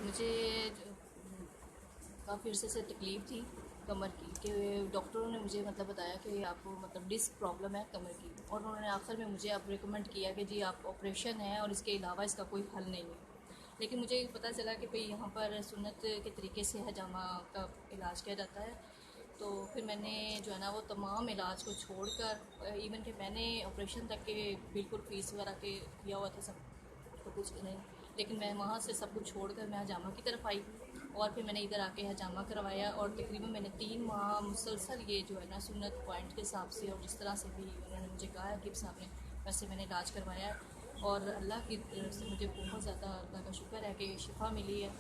मुझे काफ़ी अर्से से तकलीफ़ थी कमर की कि डॉक्टरों ने मुझे मतलब बताया कि आपको मतलब डिस्क प्रॉब्लम है कमर की, और उन्होंने आखिर में मुझे अब रिकमेंड किया कि जी आप ऑपरेशन है और इसके अलावा इसका कोई हल नहीं है। लेकिन मुझे पता चला कि भाई यहाँ पर सुन्नत के तरीके से हजामा का इलाज किया जाता है। तो फिर मैंने जो है ना वो तमाम इलाज को छोड़कर, इवन कि मैंने ऑपरेशन तक के बिल्कुल फ़ीस वगैरह के किया हुआ था सब, तो कुछ नहीं, लेकिन मैं वहाँ से सब कुछ छोड़कर मैं हजामा की तरफ आई और फिर मैंने इधर आके हजामा करवाया। और तकरीबन मैंने 3 माह मुसलसल ये जो है ना सुन्नत पॉइंट के हिसाब से और जिस तरह से भी उन्होंने मुझे कहा है कि साहब ने, वैसे मैंने इलाज करवाया। और अल्लाह की तरफ से मुझे बहुत ज़्यादा अल्लाह का शुक्र है कि शिफा मिली है।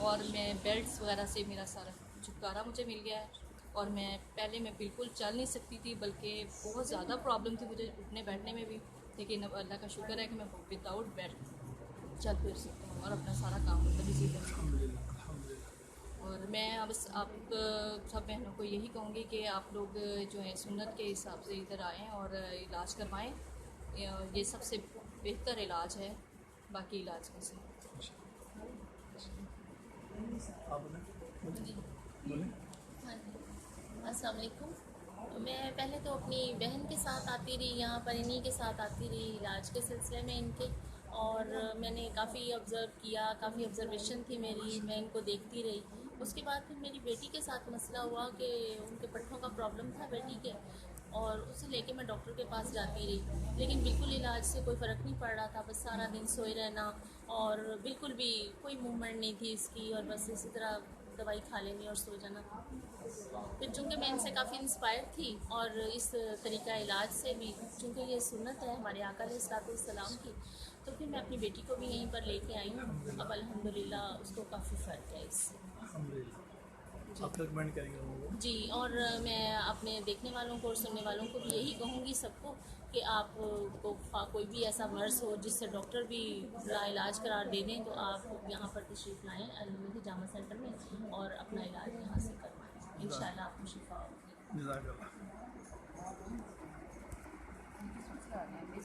और मैं बेल्ट्स वगैरह से मेरा सारा छुटकारा मुझे मिल गया है। और मैं बिल्कुल चल नहीं सकती थी, बल्कि बहुत ज़्यादा प्रॉब्लम थी मुझे उठने बैठने में भी, लेकिन अब अल्लाह का शुक्र है कि मैं विदाउट बेड चल फिर सकती हूँ और अपना सारा काम मतलब इजी कर सकती अल्हम्दुलिल्लाह अल्हम्दुलिल्लाह। हूँ। और मैं बस आप सब बहनों को यही कहूँगी कि आप लोग जो है सुन्नत के हिसाब से इधर आएँ और इलाज करवाएँ। ये सबसे बेहतर इलाज है बाकी इलाज में से। आप बोलें जी। बोलें बोलें। हाँ जी, अस्सलाम वालेकुम। मैं पहले तो अपनी बहन के साथ आती रही, यहाँ पर इन्हीं के साथ आती रही इलाज के सिलसिले में इनके। और मैंने काफ़ी ऑब्ज़र्व किया, काफ़ी ऑब्ज़र्वेशन थी मेरी, मैं इनको देखती रही। उसके बाद फिर मेरी बेटी के साथ मसला हुआ कि उनके पट्ठों का प्रॉब्लम था बेटी के, और उसे लेके मैं डॉक्टर के पास जाती रही, लेकिन बिल्कुल इलाज से कोई फ़र्क नहीं पड़ रहा था। बस सारा दिन सोए रहना और बिल्कुल भी कोई मूवमेंट नहीं थी इसकी, और बस इसी तरह दवाई खा लेनी और सो जाना। फिर चूँकि मैं इनसे काफ़ी इंस्पायर थी और इस तरीका इलाज से भी, चूँकि ये सुन्नत है हमारे आका अलैहिस्सलाम की, तो फिर मैं अपनी बेटी को भी यहीं पर लेके आई हूँ। अब अल्हम्दुलिल्लाह उसको काफ़ी फ़र्क है इससे। अल्हम्दुलिल्लाह। जी। आप रिकमेंड करेंगे लोगों को? जी, और मैं अपने देखने वालों को और सुनने वालों को भी यही कहूँगी सबको कि आप को कोई भी ऐसा मर्ज़ हो जिससे डॉक्टर भी लाइलाज करार दे दें, तो आप यहाँ पर तशरीफ़ लाएँ अल जामा सेंटर में और अपना इलाज यहाँ से करवाएँ। इंशाअल्लाह आपको शिफा होगी। जज़ाकल्लाह।